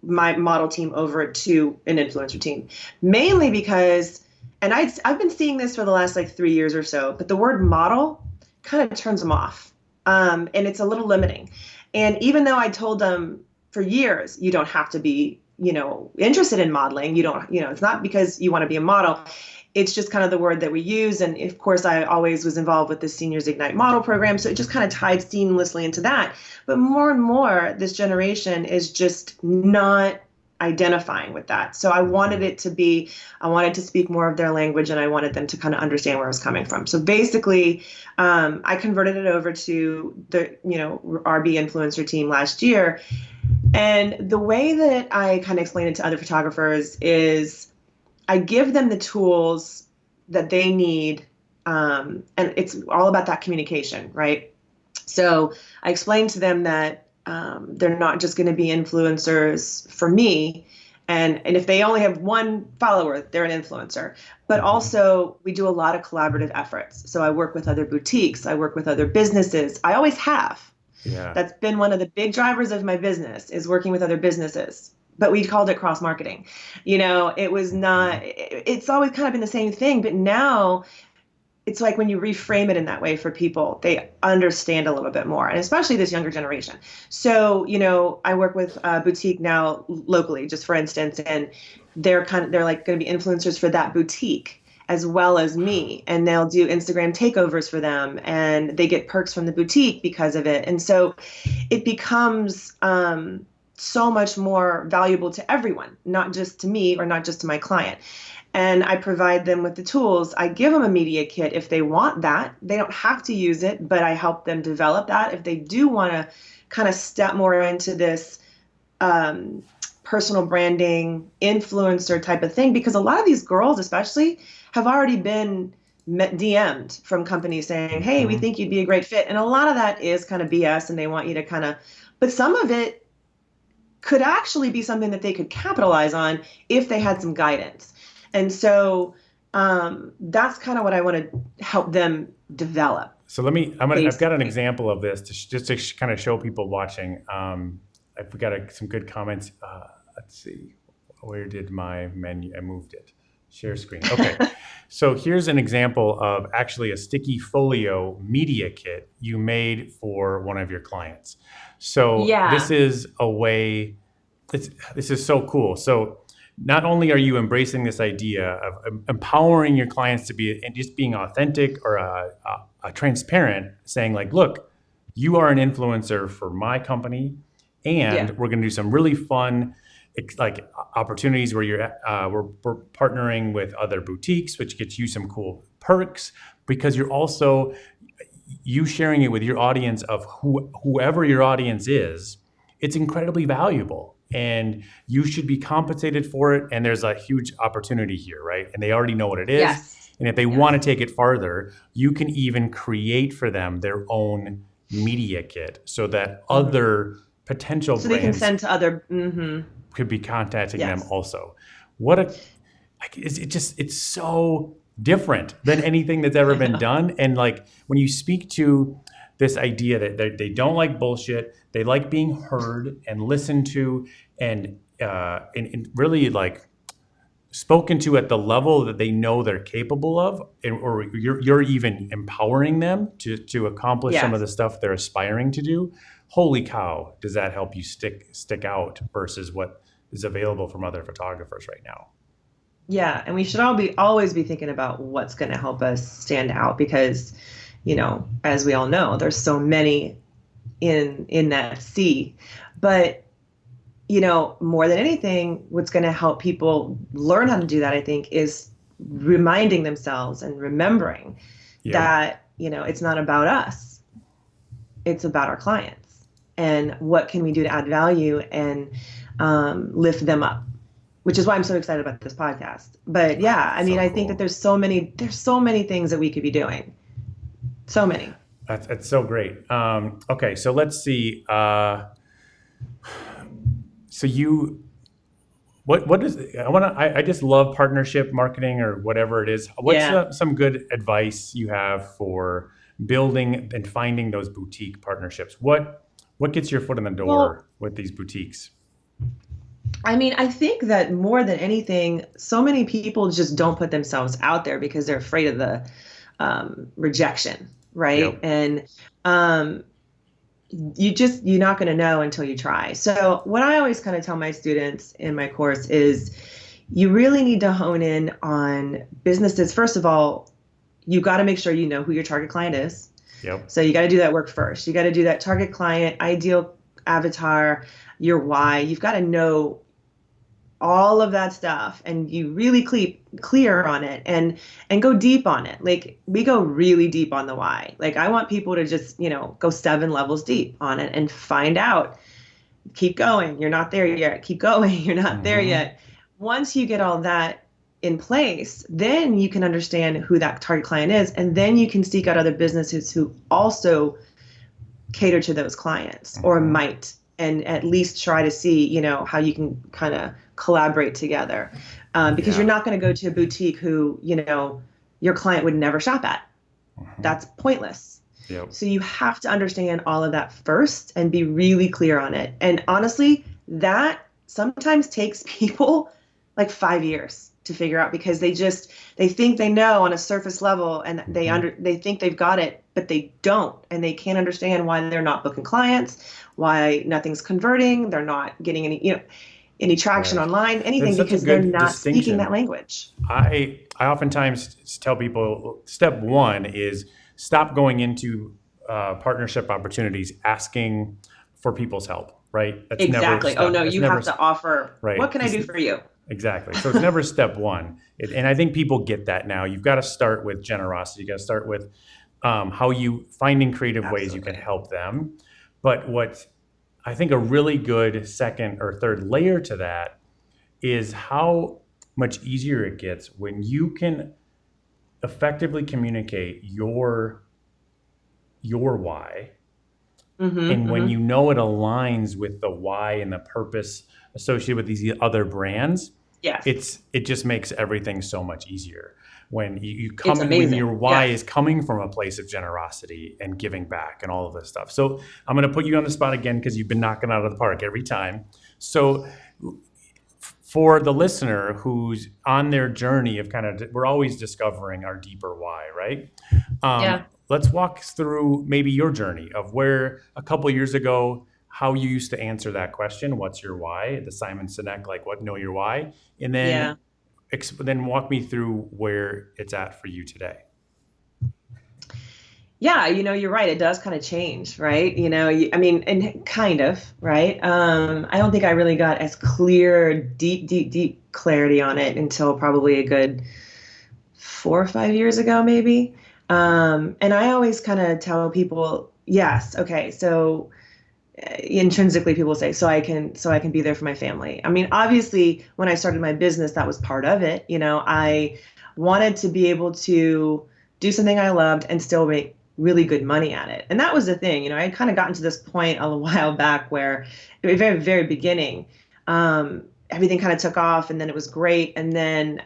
model team over to an influencer team, mainly because And I've been seeing this for the last like 3 years or so, but the word model kind of turns them off. And it's a little limiting. And even though I told them for years, you don't have to be, interested in modeling. You don't, it's not because you want to be a model. It's just kind of the word that we use. And of course, I always was involved with the Seniors Ignite model program. So it just kind of tied seamlessly into that. But more and more, this generation is just not identifying with that. So I wanted I wanted to speak more of their language, and I wanted them to kind of understand where I was coming from. So basically, I converted it over to the, RB influencer team last year. And the way that I kind of explain it to other photographers is I give them the tools that they need. And it's all about that communication, right? So I explained to them that they're not just going to be influencers for me. And if they only have one follower, they're an influencer. But also, we do a lot of collaborative efforts. So I work with other boutiques. I work with other businesses. I always have. Yeah. That's been one of the big drivers of my business, is working with other businesses. But we called it cross marketing. It was not, it's always kind of been the same thing. But now it's like when you reframe it in that way for people, they understand a little bit more, and especially this younger generation. So, I work with a boutique now locally, just for instance, and they're like going to be influencers for that boutique as well as me. And they'll do Instagram takeovers for them, and they get perks from the boutique because of it. And so it becomes so much more valuable to everyone, not just to me or not just to my client. And I provide them with the tools. I give them a media kit if they want that. They don't have to use it, but I help them develop that. If they do want to kind of step more into this personal branding, influencer type of thing, because a lot of these girls especially have already been DM'd from companies saying, hey, we think you'd be a great fit. And a lot of that is kind of BS, and they want you to but some of it could actually be something that they could capitalize on if they had some guidance. And so that's kind of what I want to help them develop. So I've got an example of this just to kind of show people watching. I've got some good comments. Let's see, where did my menu? I moved it. Share screen. Okay. So here's an example of actually a sticky folio media kit you made for one of your clients. So this is a way, this is so cool. So not only are you embracing this idea of empowering your clients to be and just being authentic or transparent, saying like, look, you are an influencer for my company, and we're going to do some really fun like opportunities where we're partnering with other boutiques, which gets you some cool perks, because you're also you sharing it with your audience of whoever your audience is. It's incredibly valuable, and you should be compensated for it. And there's a huge opportunity here, right? And they already know what it is. Yes. And if they want to take it farther, you can even create for them their own media kit so that other potential brands they can send to other could be contacting them also. It's so different than anything that's ever been done. And like when you speak to this idea that they don't like bullshit, they like being heard and listened to, and really like spoken to at the level that they know they're capable of, or you're even empowering them to accomplish some of the stuff they're aspiring to do. Holy cow, does that help you stick out versus what is available from other photographers right now? Yeah, and we should always be thinking about what's going to help us stand out, because, as we all know, there's so many in that sea. But, more than anything, what's going to help people learn how to do that, I think, is reminding themselves and remembering that, it's not about us. It's about our clients. And what can we do to add value and lift them up? Which is why I'm so excited about this podcast. But yeah, I mean, I think that there's so many things that we could be doing. So many. That's so great. Okay, so let's see. So what is I just love partnership marketing or whatever it is. What's some good advice you have for building and finding those boutique partnerships? What gets your foot in the door with these boutiques? I mean, I think that more than anything, so many people just don't put themselves out there because they're afraid of the rejection, right? Yep. And um, you're not going to know until you try. So what I always kind of tell my students in my course is you really need to hone in on businesses. First of all, you got to make sure you know who your target client is. Yep. So you got to do that work first. You got to do that target client, ideal avatar, your why. You've got to know all of that stuff, and you really clear on it, and go deep on it. Like we go really deep on the why. Like I want people to just, go 7 levels deep on it and find out. Keep going, you're not there yet. Keep going, you're not there Mm-hmm. yet. Once you get all that in place, then you can understand who that target client is, and then you can seek out other businesses who also cater to those clients or Mm-hmm. might, and at least try to see, how you can kind of collaborate together. Because you're Yeah. not going to go to a boutique who, your client would never shop at. Mm-hmm. That's pointless. Yep. So you have to understand all of that first and be really clear on it. And honestly, that sometimes takes people like 5 years to figure out, because they think they know on a surface level, and Mm-hmm. they think they've got it, but they don't, and they can't understand why they're not booking clients, why nothing's converting, they're not getting any traction Right. online, anything, That's such a because they're good not speaking that distinction. language. I oftentimes tell people step one is stop going into partnership opportunities asking for people's help. Right. Exactly. Oh no, That's you never have to offer, right. what can I do for you? Exactly. So it's never step one. And I think people get that now. You've got to start with generosity. You got to start with how you finding creative ways you can Absolutely. help them. But what I think a really good second or third layer to that is how much easier it gets when you can effectively communicate your why, Mm-hmm, and when mm-hmm. you know it aligns with the why and the purpose associated with these other brands, Yes. it just makes everything so much easier when you It's come when amazing. your why Yes. is coming from a place of generosity and giving back and all of this stuff. So I'm going to put you on the spot again because you've been knocking out of the park every time. So for the listener who's on their journey of kind of, we're always discovering our deeper why, right? Yeah. Let's walk through maybe your journey of where a couple years ago, how you used to answer that question, what's your why? The Simon Sinek, like what, know your why? And Yeah. then walk me through where it's at for you today. Yeah, you're right. It does kind of change, right? I mean, and kind of, right? I don't think I really got as clear, deep, deep, deep clarity on it until probably a good 4 or 5 years ago, maybe. And I always kind of tell people, yes, okay, so intrinsically people say, so I can be there for my family. I mean, obviously, when I started my business, that was part of it. I wanted to be able to do something I loved and still make really good money at it. And that was the thing. I had kind of gotten to this point a while back where at the very, very beginning, everything kind of took off, and then it was great, and then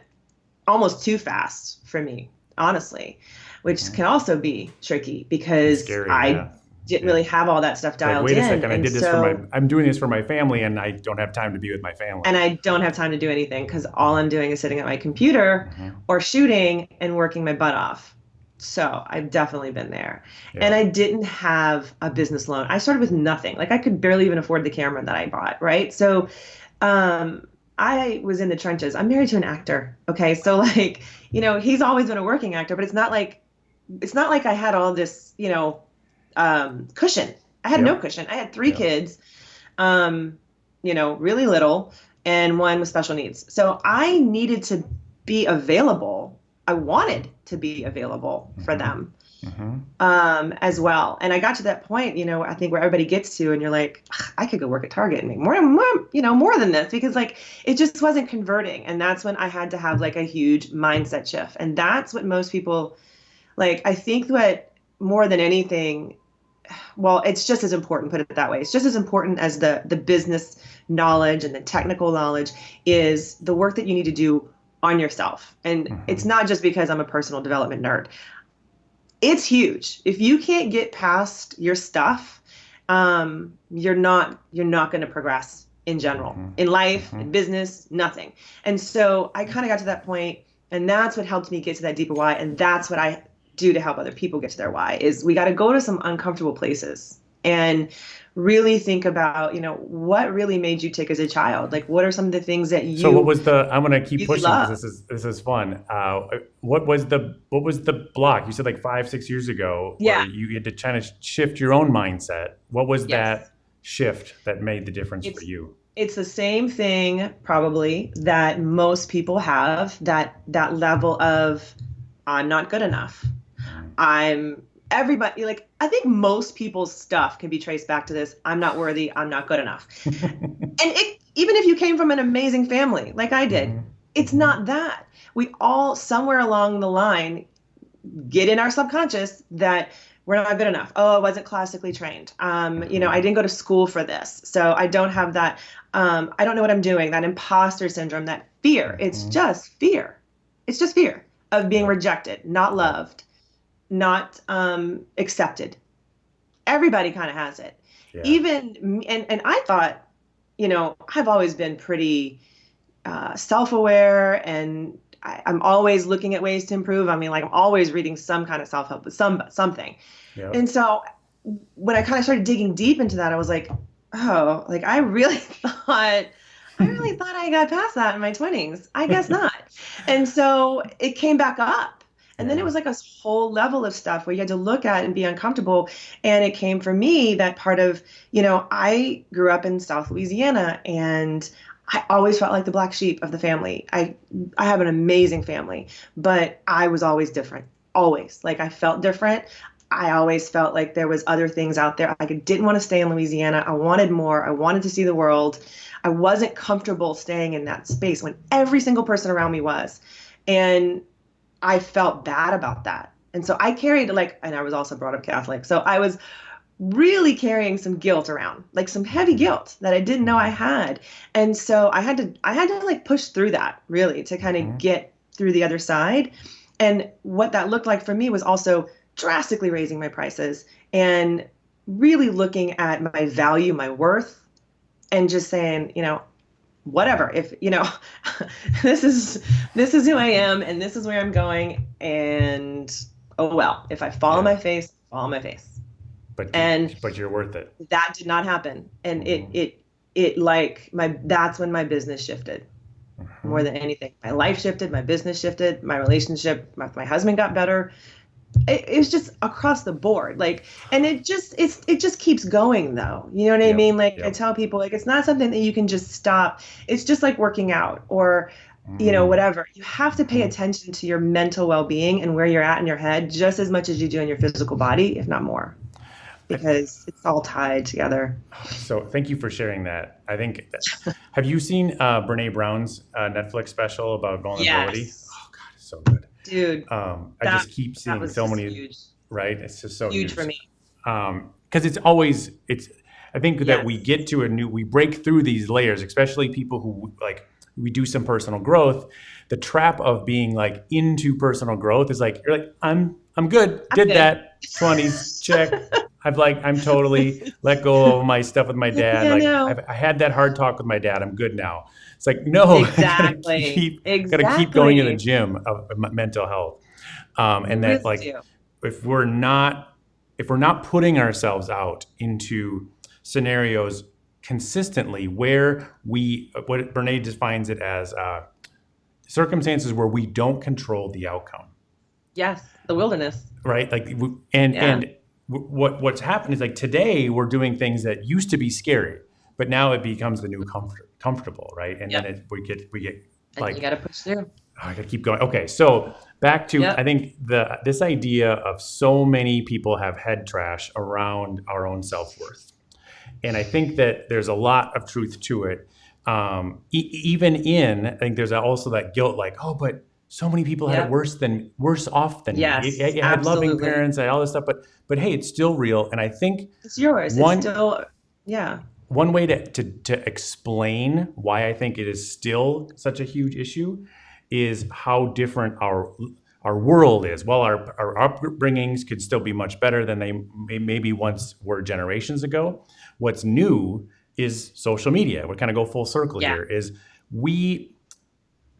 almost too fast for me, honestly, which Mhm. can also be tricky And because scary, I yeah. didn't Yeah. really have all that stuff It's like, dialed wait a in. second, And so, I'm doing this for my family and I don't have time to be with my and family. I don't have time to do anything because all I'm doing is sitting at my computer Hmm. or shooting and working my butt off. So I've definitely been there. And Yeah. I didn't have a business loan. I started with nothing. Like I could barely even afford the camera that I bought, right? So I was in the trenches. I'm married to an actor. Okay. So like, he's always been a working actor, but it's not like I had all this, cushion. I had no Yep. cushion. I had three Yep. kids, um, really little, and one with special needs. So I needed to be available. I wanted to be available for Hmm. them, Hmm. as well. And I got to that point, I think where everybody gets to, and you're like, I could go work at Target and make more than this, because like it just wasn't converting. And that's when I had to have like a huge mindset shift. And that's what most people like. I think what more than anything, well, it's just as important, put it that way. It's just as important as the business knowledge and the technical knowledge is the work that you need to do on yourself. And it's Hmm. not just because I'm a personal development nerd. It's huge. If you can't get past your stuff, you're not going to progress in general, Mm-hmm. in life, Mm-hmm. in business, nothing. And so I kind of got to that point, and that's what helped me get to that deeper why. And that's what I do to help other people get to their why is we got to go to some uncomfortable places and really think about, what really made you tick as a child? Like, what are some of the things that So what you was the? I'm gonna keep really pushing because love? this is fun. What was the block? You said like 5-6 years ago where Yeah. you had to kind of shift your own mindset. What was Yes. that shift that made the difference for It's you? it's the same thing probably that most people have, that level of I'm not good enough. Mm-hmm. I'm everybody like I think most people's stuff can be traced back to this I'm not worthy, I'm not good enough. And even if you came from an amazing family like I did, Mm-hmm. it's Mm-hmm. not that. We all somewhere along the line get in our subconscious that we're not good enough. Oh, I wasn't classically trained. I Mm-hmm. didn't go to school for this. So I don't have that. I don't know what I'm doing. That imposter syndrome, that fear. It's Mm-hmm. just fear. It's just fear of being Yep. rejected, not Yep. loved, not accepted. Everybody kind of has it. Yeah. And I thought, I've always been pretty self-aware and I'm always looking at ways to improve. I mean, like I'm always reading some kind of self-help, but something. Yep. And so when I kind of started digging deep into that, I was like, oh, like I really thought I got past that in my 20s. I guess not. And so it came back up. And then it Yeah. was like a whole level of stuff where you had to look at and be uncomfortable. And it came for me that part of, I grew up in South Louisiana and I always felt like the black sheep of the family. I have an amazing family, but I was always different. Always. Like I felt different. I always felt like there was other things out there. I didn't want to stay in Louisiana. I wanted more. I wanted to see the world. I wasn't comfortable staying in that space when every single person around me was. And I felt bad about that. And so I carried and I was also brought up Catholic. So I was really carrying some guilt around, like some heavy Mm-hmm. guilt that I didn't know I Mm-hmm. had. And so I had to like push through that really to kind of Mm-hmm. get through the other side. And what that looked like for me was also drastically raising my prices and really looking at my value, my worth, and just saying, whatever, if, this is who I am and this is where I'm going. And oh well, if I fall on Yeah. my face, fall on my face. But you And but you're worth it. that did not happen. And it Mm-hmm. it it like my that's when my business shifted more Mm-hmm. than anything. My life shifted, my business shifted, my relationship, my husband got better. It was just across the board. Like, and it just keeps going though. You know what I Yep. mean? Like I Yep. tell people, like it's not something that you can just stop. It's just like working out or Mm-hmm. whatever. You have to pay Mm-hmm. attention to your mental well-being and where you're at in your head just as much as you do in your physical body, if not more, I, because it's all tied together. so thank you for sharing that. I think, have you seen Brene Brown's Netflix special about vulnerability? Yes. Oh God, it's so good. Dude, I that just keep that seeing was so just many, huge. right? It's just so Huge huge. for me. Because it's, I think that we Yes. get to we break through these layers, especially people who like, we do some personal growth. The trap of being like into personal growth is like, you're like, I'm good, I'm did good. that, 20s, check. I'm totally let go of my stuff with my dad. Yeah, Like no. I had that hard talk with my dad. I'm good now. It's like, no, Exactly. gotta keep going to the Exactly. gym of mental health. And You that really like, do. if we're not if we're not putting ourselves out into scenarios consistently where what Brene defines it as circumstances where we don't control the outcome, Yes. The wilderness. right? Like Yeah. what's happened is like today we're doing things that used to be scary, but now it becomes the new comfortable, right? And then Yep. we get And you got like, to push through. oh, I gotta keep going. Okay, so back to, I Yep. think this idea of so many people have head trash around our own self worth, and I think that there's a lot of truth to it. Even I think there's also that guilt, like, oh, but so many people had it Yep. worse off than me. Yes. I had loving Absolutely. parents, I had all this stuff, but hey, it's still real. And I think It's yours. It's one still, yeah. one way to explain why I think it is still such a huge issue is how different our world is. While our upbringings could still be much better than they maybe once were generations ago, what's new is social media. We kind of go full circle Yeah. here. Is we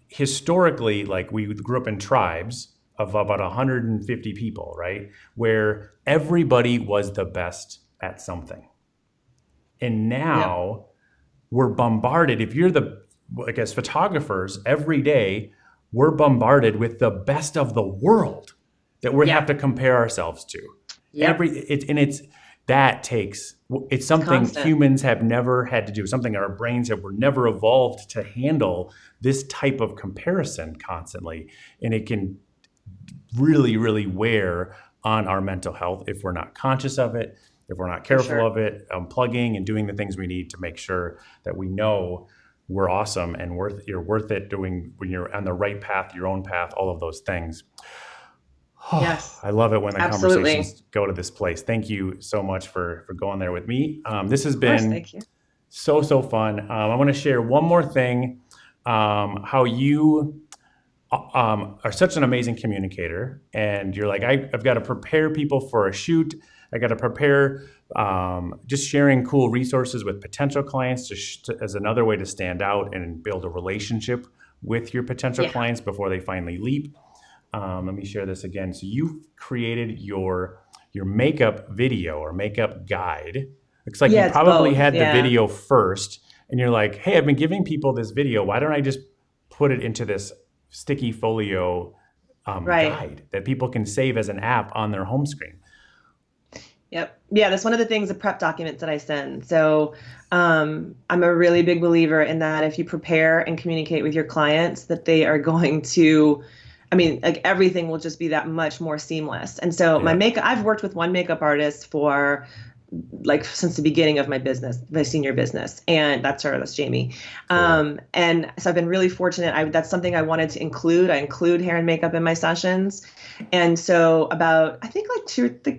historically, like we grew up in tribes of about 150 people, right? Where everybody was the best at something. And Yep. now we're bombarded. If you're like as photographers, every day we're bombarded with the best of the world that we have Yeah. to compare ourselves to. Yep. It's It's something constant. humans have never had to do, something our brains were never evolved to handle this type of comparison constantly. And it can really, really wear on our mental health if we're not conscious of it, if we're not For careful sure. of it, unplugging and doing the things we need to make sure that we know we're awesome and you're worth it doing when you're on the right path, your own path, all of those things. Yes. I love it when the Absolutely. conversations go to this place. Thank you so much for going there with me. This has Of course. been Thank you. so fun. I want to share one more thing, how you are such an amazing communicator, and you're like, I've got to prepare people for a shoot. I got to prepare, just sharing cool resources with potential clients as another way to stand out and build a relationship with your potential Yeah. clients before they finally leap. Let me share this again. So you've created your makeup video or makeup guide. Looks like you Yeah, it's probably both. had the Yeah. video first, and you're like, hey, I've been giving people this video. Why don't I just put it into this sticky folio Right. guide that people can save as an app on their home screen? Yep. Yeah, that's one of the things, the prep documents that I send. So I'm a really big believer in that if you prepare and communicate with your clients, that they are going to, I mean, like everything will just be that much more seamless. And so Yeah. I've worked with one makeup artist for like since the beginning of my business, my senior business, and that's Jamie. Cool. And so I've been really fortunate. That's something I wanted to include. I include hair and makeup in my sessions. And so about, I think like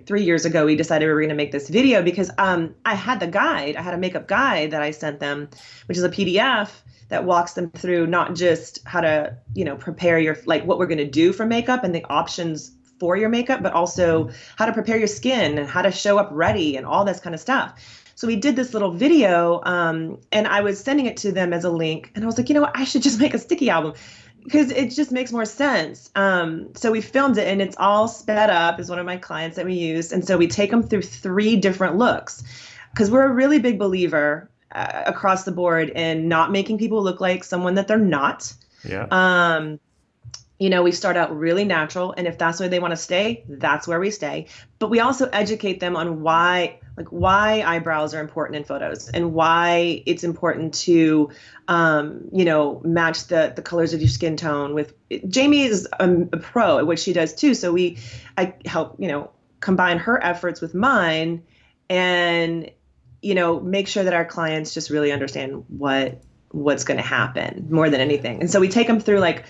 3 years ago, we decided we were going to make this video because I had a makeup guide that I sent them, which is a PDF that walks them through not just how to, prepare like what we're going to do for makeup and the options for your makeup, but also how to prepare your skin and how to show up ready and all this kind of stuff. So we did this little video, and I was sending it to them as a link, and I was like, I should just make a sticky album because it just makes more sense. So we filmed it, and it's all sped up, is one of my clients that we used. And so we take them through 3 different looks because we're a really big believer across the board in not making people look like someone that they're not. Yeah. We start out really natural, and if that's where they want to stay, that's where we stay. But we also educate them on why eyebrows are important in photos and why it's important to, match the colors of your skin tone with. Jamie is a pro at what she does too. So I help, combine her efforts with mine and, make sure that our clients just really understand what's going to happen more than anything. And so we take them through like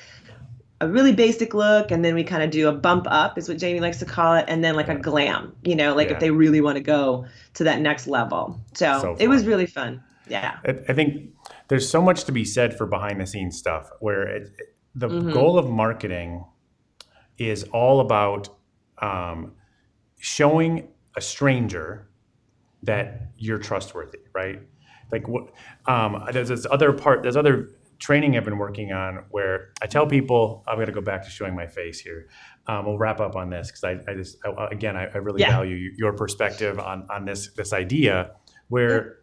a really basic look, and then we kind of do a bump up is what Jamie likes to call it, and then like a glam, if they really want to go to that next level. So it was really fun. Yeah. I think there's so much to be said for behind the scenes stuff where the goal of marketing is all about showing a stranger that you're trustworthy, right? Like what there's other training I've been working on where I tell people, I'm going to go back to showing my face here. We'll wrap up on this because I really value your perspective on this idea where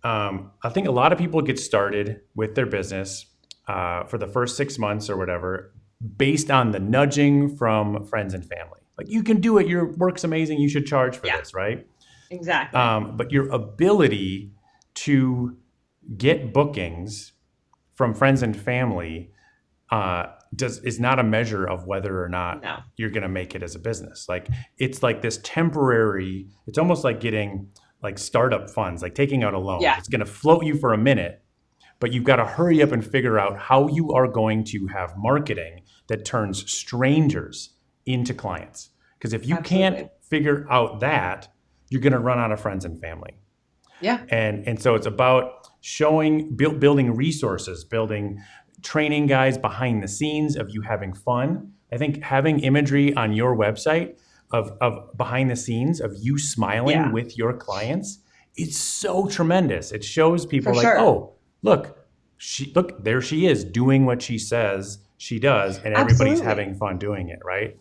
I think a lot of people get started with their business for the first 6 months or whatever based on the nudging from friends and family. Like, you can do it. Your work's amazing. You should charge for this, right? Exactly. But your ability to get bookings from friends and family is not a measure of whether or not you're going to make it as a business. Like, it's like this temporary, it's almost like getting like startup funds, like taking out a loan. Yeah. It's going to float you for a minute, but you've got to hurry up and figure out how you are going to have marketing that turns strangers into clients. Because if you can't figure out that, you're going to run out of friends and family. Yeah. And so it's about building resources, building training guides behind the scenes of you having fun. I think having imagery on your website of behind the scenes of you smiling with your clients it's so tremendous. It shows people For like, sure. oh, look, there she is doing what she says she does, and everybody's Absolutely. having fun doing it, right?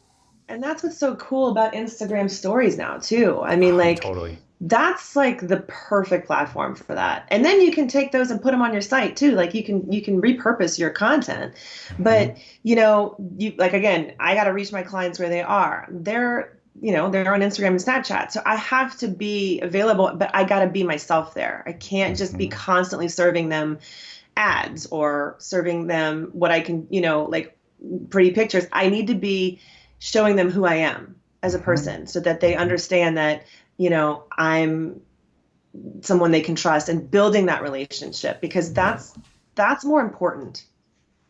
And that's what's so cool about Instagram stories now too. I mean, like Totally. that's like the perfect platform for that. And then you can take those and put them on your site too. Like you can repurpose your content. Hmm. But, you like again, I got to reach my clients where they are. They're on Instagram and Snapchat. So I have to be available, but I got to be myself there. I can't just be Hmm. constantly serving them ads or serving them what I can, like pretty pictures. I need to be showing them who I am as a Hmm. person so that they Hmm. understand that, I'm someone they can trust and building that relationship because Yep. that's more important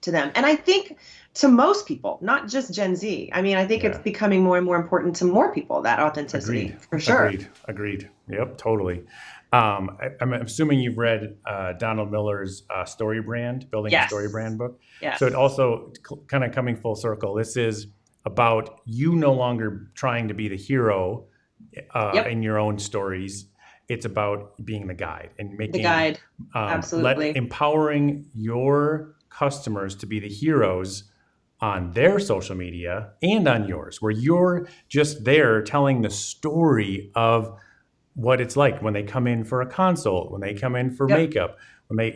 to them. And I think to most people, not just Gen Z. I mean, I think it's Yeah. becoming more and more important to more people, that Agreed. authenticity for sure. Agreed. Yep. Totally. I'm assuming you've read Donald Miller's Story Brand, Building a Story Yes. Brand book. So it Yes. also kind of coming full circle. This is about you no longer trying to be the hero Yep. in your own stories. It's about being the guide and The making, guide. Absolutely. empowering your customers to be the heroes on their social media and on yours, where you're just there telling the story of what it's like when they come in for a consult, when they come in for Yep. makeup,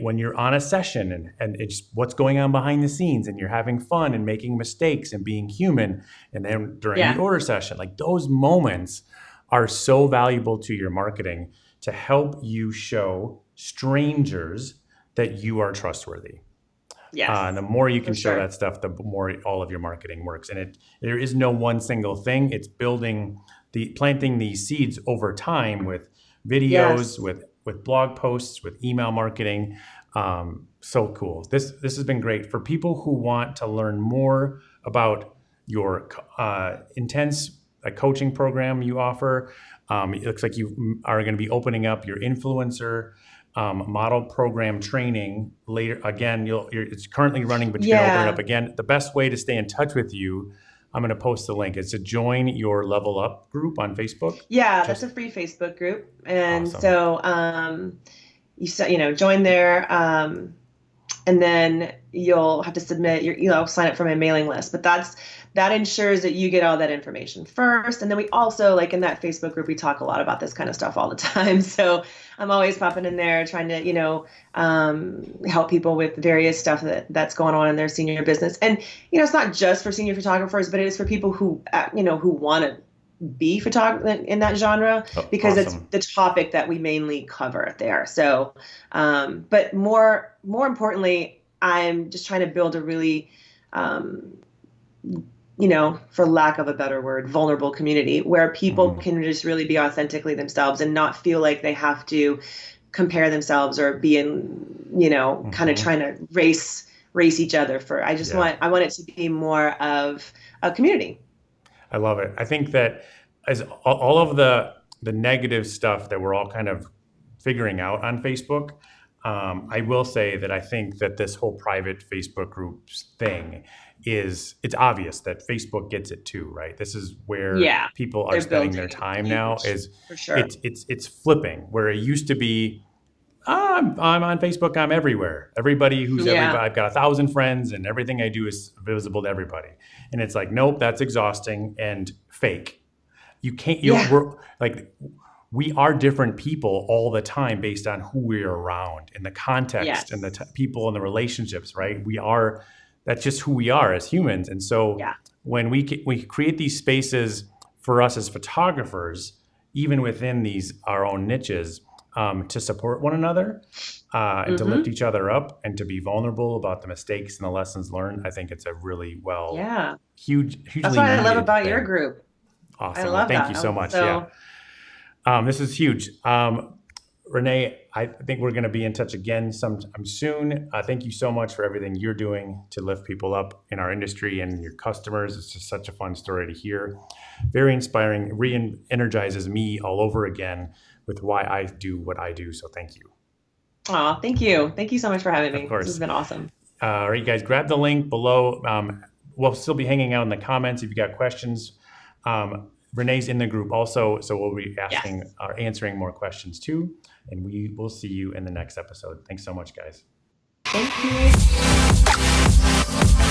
when you're on a session, and it's what's going on behind the scenes, and you're having fun and making mistakes and being human, and then during the Yeah. order session, like those moments are so valuable to your marketing to help you show strangers that you are trustworthy. And the Yes. more you For can show sure. that stuff, the more all of your marketing works. And there is no one single thing. It's planting these seeds over time with videos, Yes. with blog posts, with email marketing. So cool. This has been great for people who want to learn more about your intense coaching program you offer. It looks like you are going to be opening up your influencer model program training later. Again, it's currently running, but you're going to open it up Yeah. again. The best way to stay in touch with you, I'm going to post the link, is to join your Level Up group on Facebook. Yeah, that's Just a free Facebook group. And awesome. so join there. And then you'll have to submit sign up for my mailing list. But that ensures that you get all that information first. And then we also, like in that Facebook group, we talk a lot about this kind of stuff all the time. So I'm always popping in there trying to, help people with various stuff that's going on in their senior business. And, it's not just for senior photographers, but it is for people who want to be photographer in that genre Oh, because it's awesome. the topic that we mainly cover there. So, but more importantly, I'm just trying to build a really, for lack of a better word, vulnerable community where people Hmm. can just really be authentically themselves and not feel like they have to compare themselves or be in, kind of Hmm. trying to race each other for. Yeah, I want it to be more of a community. I love it. I think that as all of the negative stuff that we're all kind of figuring out on Facebook, I will say that I think that this whole private Facebook groups thing it's obvious that Facebook gets it too, right? This is where Yeah, people are they're spending building their it time now. huge Is for sure. it's flipping where it used to be, I'm on Facebook. I'm everywhere. Everybody who's Yeah. everybody. I've got 1,000 friends, and everything I do is visible to everybody. And it's like, nope, that's exhausting and fake. You can't. Yeah. We're like, we are different people all the time based on who we're around and the context and the Yes. people and the relationships. Right? We are. That's just who we are as humans. And so Yeah. when we create these spaces for us as photographers, even within these our own niches, to support one another, and to lift Hmm. each other up and to be vulnerable about the mistakes and the lessons learned, I think it's a really Yeah. That's hugely what I love needed about your thing. group. I Awesome. Well, love thank you that. so much. Yeah. So, This is huge. Renee, I think we're going to be in touch again sometime soon. Thank you so much for everything you're doing to lift people up in our industry and your customers. It's just such a fun story to hear. Very inspiring, re-energizes me all over again with why I do what I do. So thank you. aw, thank you. Thank you so much for having Of me. This has course. been awesome. All right, guys, grab the link below. We'll still be hanging out in the comments if you got questions. Um, Renee's in the group also, so we'll be asking or answering more questions too. And we will see you in the next episode. Thanks so much, guys. Thank you.